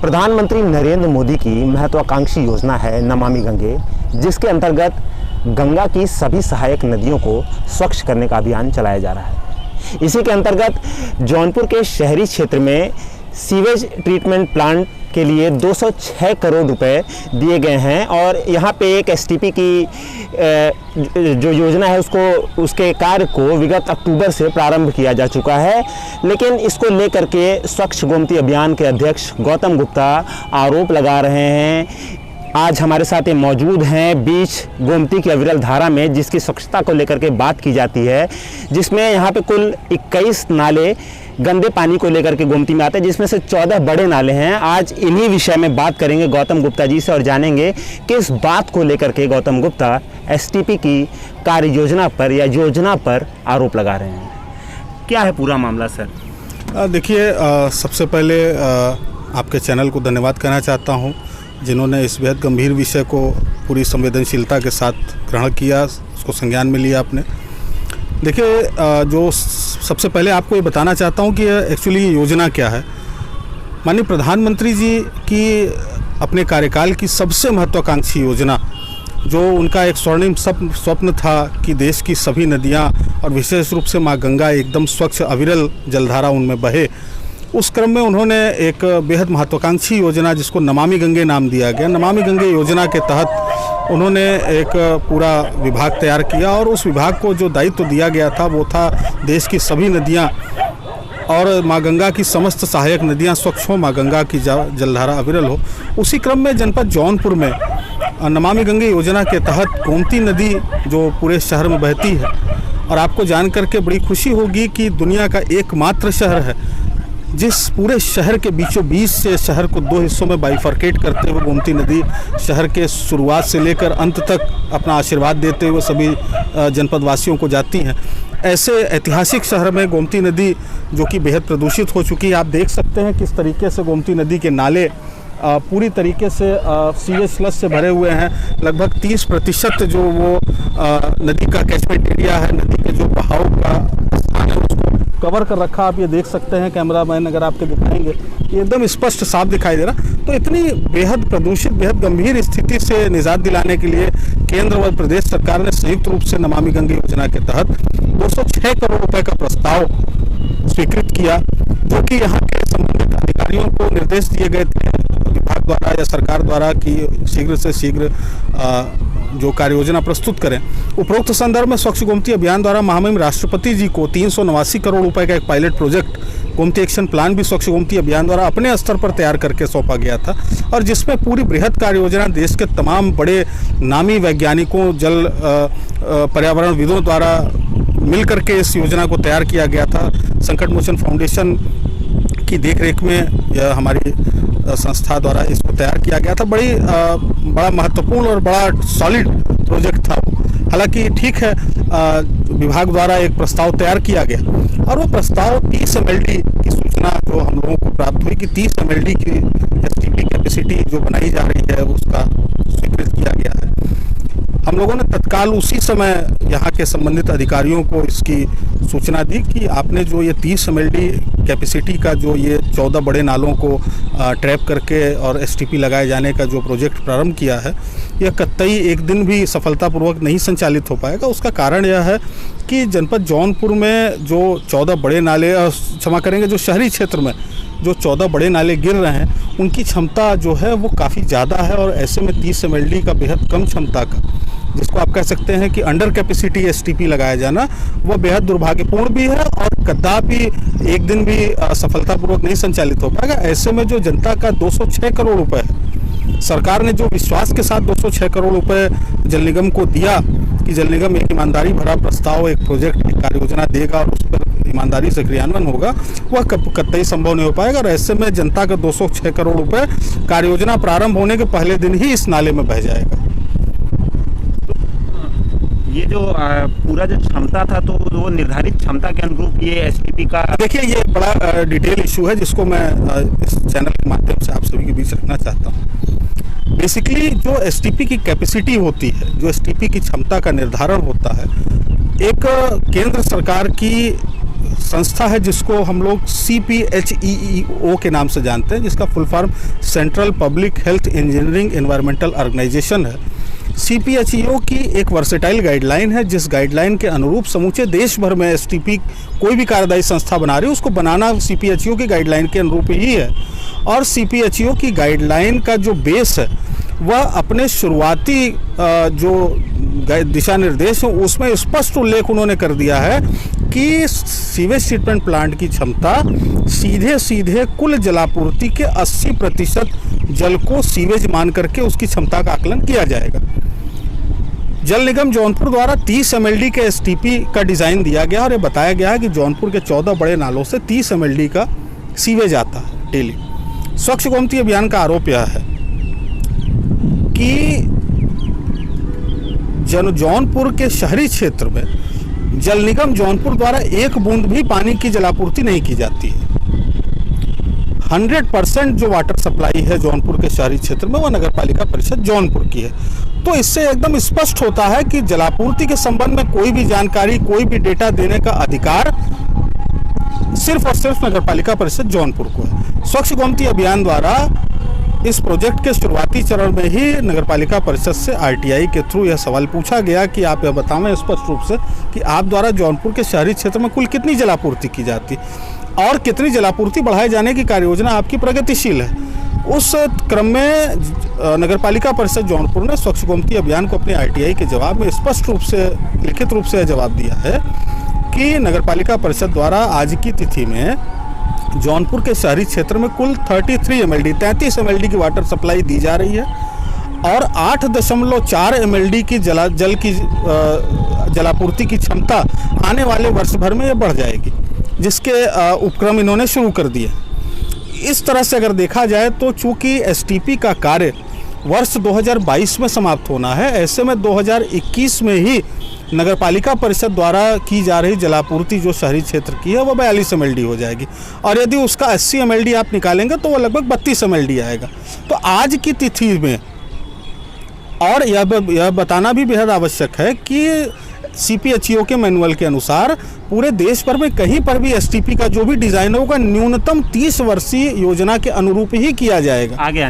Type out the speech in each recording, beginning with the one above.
प्रधानमंत्री नरेंद्र मोदी की महत्वाकांक्षी योजना है नमामि गंगे, जिसके अंतर्गत गंगा की सभी सहायक नदियों को स्वच्छ करने का अभियान चलाया जा रहा है। इसी के अंतर्गत जौनपुर के शहरी क्षेत्र में सीवेज ट्रीटमेंट प्लांट के लिए 206 करोड़ रुपए दिए गए हैं और यहाँ पे एक एसटीपी की जो योजना है उसके कार्य को विगत अक्टूबर से प्रारंभ किया जा चुका है। लेकिन इसको लेकर के स्वच्छ गोमती अभियान के अध्यक्ष गौतम गुप्ता आरोप लगा रहे हैं। आज हमारे साथ ये मौजूद हैं बीच गोमती की अविरल धारा में, जिसकी स्वच्छता को लेकर के बात की जाती है, जिसमें यहाँ पे कुल 21 नाले गंदे पानी को लेकर के गोमती में आते हैं, जिसमें से 14 बड़े नाले हैं। आज इन्हीं विषय में बात करेंगे गौतम गुप्ता जी से और जानेंगे कि इस बात को लेकर के गौतम गुप्ता एसटीपी की कार्य योजना पर या योजना पर आरोप लगा रहे हैं। क्या है पूरा मामला सर? देखिए, सबसे पहले आपके चैनल को धन्यवाद कहना चाहता हूँ, जिन्होंने इस बेहद गंभीर विषय को पूरी संवेदनशीलता के साथ ग्रहण किया, उसको संज्ञान में लिया आपने। देखिए, जो सबसे पहले आपको ये बताना चाहता हूँ कि एक्चुअली ये योजना क्या है। माननीय प्रधानमंत्री जी की अपने कार्यकाल की सबसे महत्वाकांक्षी योजना, जो उनका एक स्वर्णिम स्वप्न था कि देश की सभी नदियाँ और विशेष रूप से माँ गंगा एकदम स्वच्छ अविरल जलधारा उनमें बहे, उस क्रम में उन्होंने एक बेहद महत्वाकांक्षी योजना जिसको नमामि गंगे नाम दिया गया, नमामि गंगे योजना के तहत उन्होंने एक पूरा विभाग तैयार किया और उस विभाग को जो दायित्व दिया गया था वो था देश की सभी नदियां और माँ गंगा की समस्त सहायक नदियां स्वच्छ हो, माँ गंगा की जलधारा अविरल हो। उसी क्रम में जनपद जौनपुर में नमामि गंगे योजना के तहत गोमती नदी जो पूरे शहर में बहती है, और आपको जानकर के बड़ी खुशी होगी कि दुनिया का एकमात्र शहर है जिस पूरे शहर के बीचों बीच से शहर को 2 हिस्सों में बाइफरकेट करते हुए गोमती नदी शहर के शुरुआत से लेकर अंत तक अपना आशीर्वाद देते हुए सभी जनपद वासियों को जाती हैं। ऐसे ऐतिहासिक शहर में गोमती नदी जो कि बेहद प्रदूषित हो चुकी है, आप देख सकते हैं किस तरीके से गोमती नदी के नाले पूरी तरीके से सीवेज स्लज से भरे हुए हैं। लगभग 30% जो वो नदी का कैचमेंट एरिया है, नदी के जो बहाव का स्थान है उसको कवर कर रखा। आप ये देख सकते हैं, कैमरामैन अगर आपके दिखाएंगे, ये एकदम स्पष्ट साफ दिखाई दे रहा। तो इतनी बेहद प्रदूषित, बेहद गंभीर स्थिति से निजात दिलाने के लिए केंद्र व प्रदेश सरकार ने संयुक्त रूप से नमामि गंगे योजना के तहत 206 करोड़ रुपए का प्रस्ताव स्वीकृत किया, जो कि यहाँ के संबंधित अधिकारियों को निर्देश दिए गए थे विभाग द्वारा या सरकार द्वारा कि शीघ्र से शीघ्र जो कार्य योजना प्रस्तुत करें। उपरोक्त संदर्भ में स्वच्छ गोमती अभियान द्वारा महामहिम राष्ट्रपति जी को 389 करोड़ रुपए का एक pilot project Gomti action plan भी स्वच्छ गोमती अभियान द्वारा अपने स्तर पर तैयार करके सौंपा गया था, और जिसमें पूरी बृहद कार्य योजना देश के तमाम बड़े नामी वैज्ञानिकों, जल पर्यावरणविदों द्वारा मिल करके इस योजना को तैयार किया गया था। संकट मोचन फाउंडेशन की देखरेख में यह हमारी संस्था द्वारा इसको तैयार किया गया था। बड़ा महत्वपूर्ण और बड़ा सॉलिड प्रोजेक्ट था। हालांकि ठीक है, विभाग द्वारा एक प्रस्ताव तैयार किया गया और वो प्रस्ताव 30 MLD की सूचना जो हम लोगों को प्राप्त हुई कि 30 MLD की एसटीपी कैपेसिटी जो बनाई जा रही है उसका स्वीकृत किया गया है। हम लोगों ने तत्काल उसी समय यहाँ के संबंधित अधिकारियों को इसकी सूचना दी कि आपने जो ये 30 MLD कैपेसिटी का जो ये 14 बड़े नालों को ट्रैप करके और एसटीपी लगाए जाने का जो प्रोजेक्ट प्रारंभ किया है, यह कतई एक दिन भी सफलतापूर्वक नहीं संचालित हो पाएगा। उसका कारण यह है कि जनपद जौनपुर में जो 14 बड़े नाले, क्षमा करेंगे, जो शहरी क्षेत्र में जो 14 बड़े नाले गिर रहे हैं, उनकी क्षमता जो है वो काफ़ी ज़्यादा है, और ऐसे में 30 MLD का बेहद कम क्षमता का, जिसको आप कह सकते हैं कि अंडर कैपेसिटी एसटीपी लगाया जाना, वह बेहद दुर्भाग्यपूर्ण भी है और कदापि एक दिन भी सफलतापूर्वक नहीं संचालित हो पाएगा। ऐसे में जो जनता का 206 करोड़ रुपए है, सरकार ने जो विश्वास के साथ 206 करोड़ रुपए जल निगम को दिया कि जल निगम एक ईमानदारी भरा प्रस्ताव, एक प्रोजेक्ट, एक कार्य योजना देगा और उस पर ईमानदारी से क्रियान्वयन होगा, वह कतई संभव नहीं हो पाएगा। और ऐसे में जनता का 206 करोड़ रुपए कार्य योजना प्रारंभ होने के पहले दिन ही इस नाले में बह जाएगा। ये जो पूरा जो क्षमता था, तो वो निर्धारित क्षमता के अनुरूप ये एसटीपी का, देखिए, ये बड़ा डिटेल इशू है जिसको मैं इस चैनल के माध्यम से आप सभी के बीच रखना चाहता हूँ। बेसिकली जो एसटीपी की कैपेसिटी होती है, जो एसटीपी की क्षमता का निर्धारण होता है, एक केंद्र सरकार की संस्था है जिसको हम लोग CPHEEO के नाम से जानते हैं, जिसका full form central public health engineering environmental organisation है। CPHEO की एक वर्सेटाइल गाइडलाइन है, जिस गाइडलाइन के अनुरूप समूचे देश भर में STP कोई भी कार्यदायी संस्था बना रही है उसको बनाना CPHEO की गाइडलाइन के अनुरूप ही है। और CPHEO की गाइडलाइन का जो बेस है वह अपने शुरुआती जो दिशा निर्देश हैं उसमें स्पष्ट उल्लेख उन्होंने कर दिया है कि सीवेज ट्रीटमेंट प्लांट की क्षमता सीधे सीधे कुल जलापूर्ति के 80% जल को सीवेज मान करके उसकी क्षमता का आकलन किया जाएगा। जल निगम जौनपुर द्वारा 30 MLD के STP का डिज़ाइन दिया गया और ये बताया गया है कि जौनपुर के 14 बड़े नालों से 30 MLD का सीवेज आता है डेली। स्वच्छ गोमती अभियान का आरोप यह है कि जौनपुर के शहरी क्षेत्र में जल निगम जौनपुर द्वारा एक बूंद भी पानी की जलापूर्ति नहीं की जाती है। 100% जो वाटर सप्लाई है जौनपुर के शहरी क्षेत्र में वो नगर पालिका परिषद जौनपुर की है। तो इससे एकदम स्पष्ट होता है कि जलापूर्ति के संबंध में कोई भी जानकारी, कोई भी डेटा देने का अधिकार सिर्फ और सिर्फ नगर पालिका परिषद जौनपुर को है। स्वच्छ गोमती अभियान द्वारा इस प्रोजेक्ट के शुरुआती चरण में ही नगरपालिका परिषद से RTI के थ्रू यह सवाल पूछा गया कि आप यह बताएं स्पष्ट रूप से कि आप द्वारा जौनपुर के शहरी क्षेत्र में कुल कितनी जलापूर्ति की जाती और कितनी जलापूर्ति बढ़ाए जाने की कार्ययोजना आपकी प्रगतिशील है। उस क्रम में नगरपालिका परिषद जौनपुर ने स्वच्छ गोमती अभियान को अपने RTI के जवाब में स्पष्ट रूप से लिखित रूप से जवाब दिया है कि नगरपालिका परिषद द्वारा आज की तिथि में जौनपुर के शहरी क्षेत्र में कुल 33 MLD की वाटर सप्लाई दी जा रही है और 8.4 MLD की जल की जलापूर्ति की क्षमता आने वाले वर्ष भर में ये बढ़ जाएगी, जिसके उपक्रम इन्होंने शुरू कर दिए। इस तरह से अगर देखा जाए तो चूंकि STP का कार्य वर्ष 2022 में समाप्त होना है, ऐसे में 2021 में ही नगरपालिका परिषद द्वारा की जा रही जलापूर्ति जो शहरी क्षेत्र की है वो 42 MLD हो जाएगी और यदि उसका 80 MLD आप निकालेंगे तो वो लगभग 32 MLD आएगा। तो आज की तिथि में और यह बताना भी बेहद आवश्यक है कि CPHEO के मैनुअल के अनुसार पूरे देश भर में कहीं पर भी STP का जो भी डिजाइन होगा न्यूनतम 30 वर्षीय योजना के अनुरूप ही किया जाएगा। आगे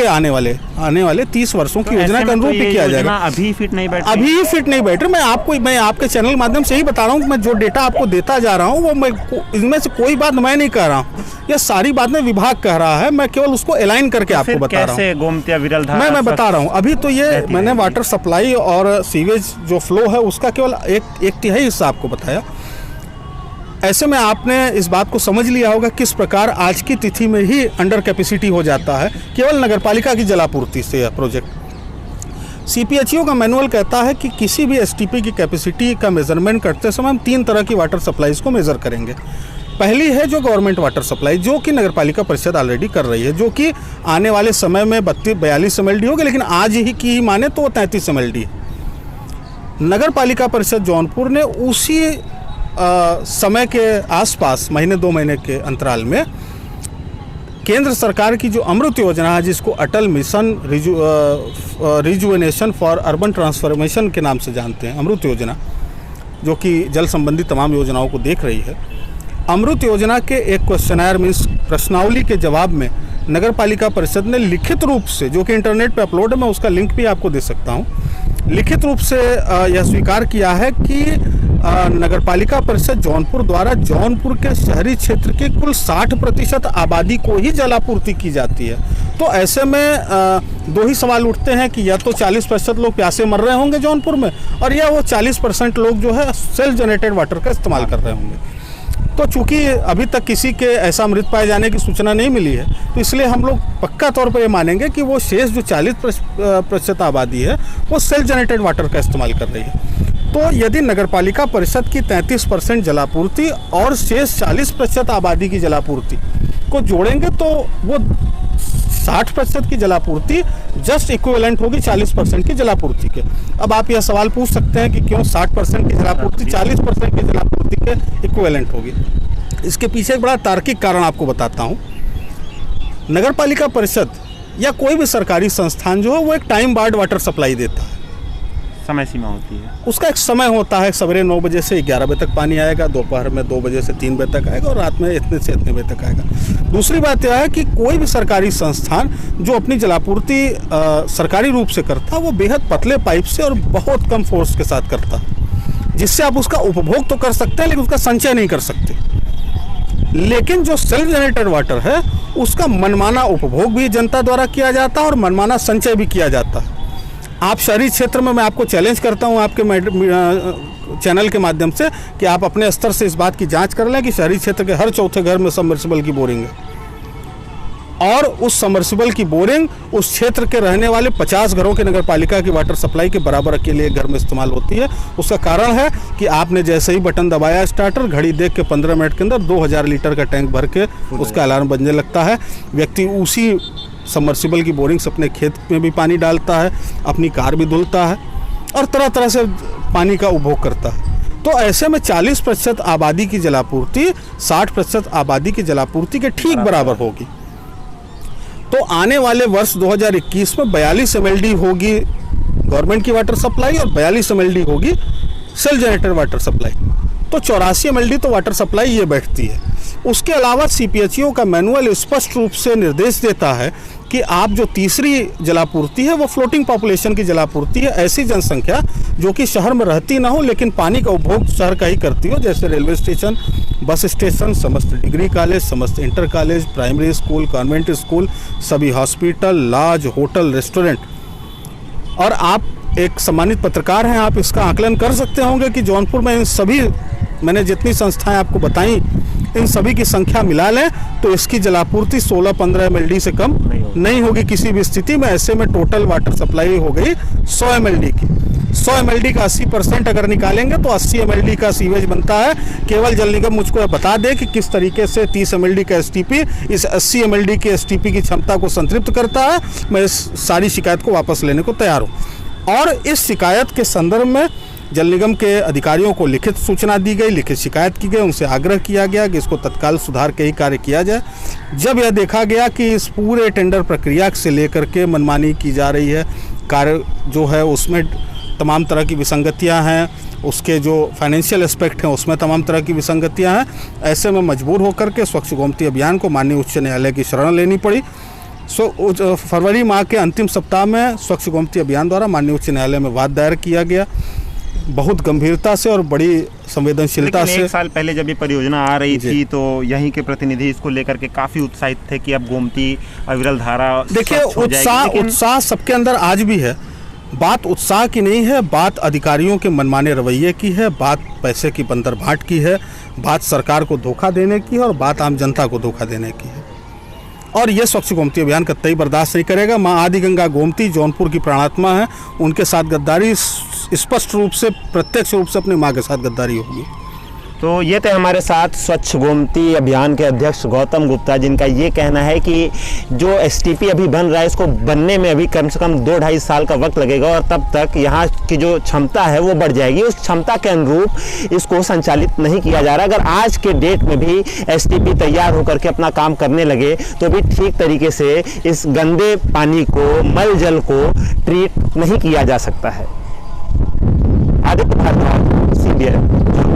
आने वाले 30 वर्षों की योजना के अनुरूप ही किया जाएगा। अभी फिट नहीं बैठ रही। मैं आपके चैनल माध्यम से ही बता रहा हूँ। मैं जो डेटा आपको देता जा रहा हूँ वो मैं इनमें से कोई बात मैं नहीं कह रहा हूँ, यह सारी बातें विभाग कह रहा है, मैं केवल उसको अलाइन करके आपको बता रहा हूँ। मैं बता रहा हूँ अभी तो ये मैंने वाटर सप्लाई और सीवेज जो फ्लो है उसका केवल एक तिहाई हिस्सा आपको बताया। ऐसे में आपने इस बात को समझ लिया होगा किस प्रकार आज की तिथि में ही अंडर कैपेसिटी हो जाता है केवल नगरपालिका की जलापूर्ति से यह प्रोजेक्ट। CPHEO का मैनुअल कहता है कि किसी भी STP की कैपेसिटी का मेजरमेंट करते समय हम 3 तरह की वाटर सप्लाईज को मेज़र करेंगे। पहली है जो गवर्नमेंट वाटर सप्लाई, जो कि नगरपालिका परिषद ऑलरेडी कर रही है, जो कि आने वाले समय में 42 MLD होगी, लेकिन आज ही की माने तो वो 33 MLD है। नगरपालिका परिषद जौनपुर ने उसी समय के आसपास महीने 2 महीने के अंतराल में केंद्र सरकार की जो अमृत योजना है, जिसको Atal mission rejuvenation for urban transformation के नाम से जानते हैं, अमृत योजना, जो कि जल संबंधी तमाम योजनाओं को देख रही है। अमृत योजना के एक क्वेश्चनर मीन्स प्रश्नावली के जवाब में नगरपालिका परिषद ने लिखित रूप से, जो कि इंटरनेट पे अपलोड है, मैं उसका लिंक भी आपको दे सकता हूँ, लिखित रूप से यह स्वीकार किया है कि नगरपालिका परिषद जौनपुर द्वारा जौनपुर के शहरी क्षेत्र के कुल 60% आबादी को ही जलापूर्ति की जाती है। तो ऐसे में 2 ही सवाल उठते हैं कि या तो 40% लोग प्यासे मर रहे होंगे जौनपुर में, और या वो 40% लोग जो है सेल्फ जनरेटेड वाटर का इस्तेमाल कर रहे होंगे। तो चूंकि अभी तक किसी के ऐसा मृत पाए जाने की सूचना नहीं मिली है, तो इसलिए हम लोग पक्का तौर पर ये मानेंगे कि वो शेष जो 40% आबादी है वो सेल्फ जनरेटेड वाटर का इस्तेमाल कर रही है। तो यदि नगरपालिका परिषद की 33% जलापूर्ति और शेष 40% आबादी की जलापूर्ति को जोड़ेंगे तो वो 60% की जलापूर्ति जस्ट इक्विवेलेंट होगी 40% की जलापूर्ति के। अब आप यह सवाल पूछ सकते हैं कि क्यों 60% की जलापूर्ति 40% की जलापूर्ति के इक्विवेलेंट होगी। इसके पीछे एक बड़ा तार्किक कारण आपको बताता हूँ। नगरपालिका परिषद या कोई भी सरकारी संस्थान जो है वो एक टाइम बार्ड वाटर सप्लाई देता है। समय सीमा होती है? उसका एक समय होता है, सवेरे 9 बजे से 11 बजे तक पानी आएगा, दोपहर में 2 बजे से 3 बजे तक आएगा और रात में इतने से इतने बजे तक आएगा। दूसरी बात यह है कि कोई भी सरकारी संस्थान जो अपनी जलापूर्ति सरकारी रूप से करता है वो बेहद पतले पाइप से और बहुत कम फोर्स के साथ करता है, जिससे आप उसका उपभोग तो कर सकते हैं लेकिन उसका संचय नहीं कर सकते। लेकिन जो सेल्फ जनरेटेड वाटर है उसका मनमाना उपभोग भी जनता द्वारा किया जाता है और मनमाना संचय भी किया जाता है। आप शहरी क्षेत्र में, मैं आपको चैलेंज करता हूं आपके चैनल के माध्यम से कि आप अपने स्तर से इस बात की जांच कर लें कि शहरी क्षेत्र के हर चौथे घर में सबमर्सिबल की बोरिंग है और उस सबमर्सिबल की बोरिंग उस क्षेत्र के रहने वाले 50 घरों के नगर पालिका की वाटर सप्लाई के बराबर अकेले एक घर में इस्तेमाल होती है। उसका कारण है कि आपने जैसे ही बटन दबाया स्टार्टर, घड़ी देख के 15 मिनट के अंदर 2000 लीटर का टैंक भर के उसका अलार्म बजने लगता है। व्यक्ति उसी सबमर्सिबल की बोरिंग से अपने खेत में भी पानी डालता है, अपनी कार भी धुलता है और तरह तरह से पानी का उपभोग करता है। तो ऐसे में 40% आबादी की जलापूर्ति 60% आबादी की जलापूर्ति के ठीक बराबर होगी। तो आने वाले वर्ष 2021 में 42 MLD होगी गवर्नमेंट की वाटर सप्लाई और 42 MLD होगी सेल्फ जनरेटेड वाटर सप्लाई। तो 84 MLD तो वाटर सप्लाई ये बैठती है। उसके अलावा CPHEO का मैनुअल स्पष्ट रूप से निर्देश देता है कि आप जो तीसरी जलापूर्ति है वो फ्लोटिंग पॉपुलेशन की जलापूर्ति है, ऐसी जनसंख्या जो कि शहर में रहती ना हो लेकिन पानी का उपभोग शहर का ही करती हो, जैसे रेलवे स्टेशन, बस स्टेशन, समस्त डिग्री कॉलेज, समस्त inter college, primary school, convent school, सभी हॉस्पिटल, लॉज, होटल, रेस्टोरेंट। और आप एक सम्मानित पत्रकार हैं, आप इसका आकलन कर सकते होंगे कि जौनपुर में इन सभी, मैंने जितनी संस्थाएं आपको बताई, इन सभी की संख्या मिला लें तो इसकी जलापूर्ति 16-15 MLD से कम नहीं होगी किसी भी स्थिति में। ऐसे में टोटल वाटर सप्लाई हो गई 100 MLD की। 100 MLD का 80% अगर निकालेंगे तो 80 MLD का सीवेज बनता है। केवल जल निगम मुझको बता दे कि किस तरीके से 30 MLD का STP इस 80 MLD के STP की क्षमता को संतृप्त करता है। मैं इस सारी शिकायत को वापस लेने को तैयार हूँ और इस शिकायत के संदर्भ में जल निगम के अधिकारियों को लिखित सूचना दी गई, लिखित शिकायत की गई, उनसे आग्रह किया गया कि इसको तत्काल सुधार के ही कार्य किया जाए। जब यह देखा गया कि इस पूरे टेंडर प्रक्रिया से लेकर के मनमानी की जा रही है, कार्य जो है उसमें तमाम तरह की विसंगतियां हैं, उसके जो फाइनेंशियल एस्पेक्ट हैं उसमें तमाम तरह की विसंगतियां हैं, ऐसे में मजबूर होकर के स्वच्छ गोमती अभियान को माननीय उच्च न्यायालय की शरण लेनी पड़ी। फरवरी माह के अंतिम सप्ताह में स्वच्छ गोमती अभियान द्वारा माननीय उच्च न्यायालय में वाद दायर किया गया, बहुत गंभीरता से और बड़ी संवेदनशीलता से। 1 साल पहले जब ये परियोजना आ रही थी तो यहीं के प्रतिनिधि इसको लेकर के काफी उत्साहित थे कि अब गोमती अविरल धारा। देखिए, उत्साह सबके अंदर आज भी है। बात उत्साह की नहीं है, बात अधिकारियों के मनमाने रवैये की है, बात पैसे की बंदरभाट की है, बात सरकार को धोखा देने की है और बात आम जनता को धोखा देने की है। और ये स्वच्छ गोमती अभियान कतई बर्दाश्त नहीं करेगा। माँ आदि गंगा गोमती जौनपुर की प्राणात्मा है, उनके साथ गद्दारी स्पष्ट रूप से, प्रत्यक्ष रूप से अपनी माँ के साथ गद्दारी होगी। तो ये थे हमारे साथ स्वच्छ गोमती अभियान के अध्यक्ष गौतम गुप्ता, जिनका ये कहना है कि जो STP अभी बन रहा है इसको बनने में अभी कम से कम 2-2.5 साल का वक्त लगेगा और तब तक यहाँ की जो क्षमता है वो बढ़ जाएगी। उस क्षमता के अनुरूप इसको संचालित नहीं किया जा रहा। अगर आज के डेट में भी STP तैयार होकर के अपना काम करने लगे तो भी ठीक तरीके से इस गंदे पानी को, मल जल को ट्रीट नहीं किया जा सकता है। आदित्य भारद्वाज, CBN।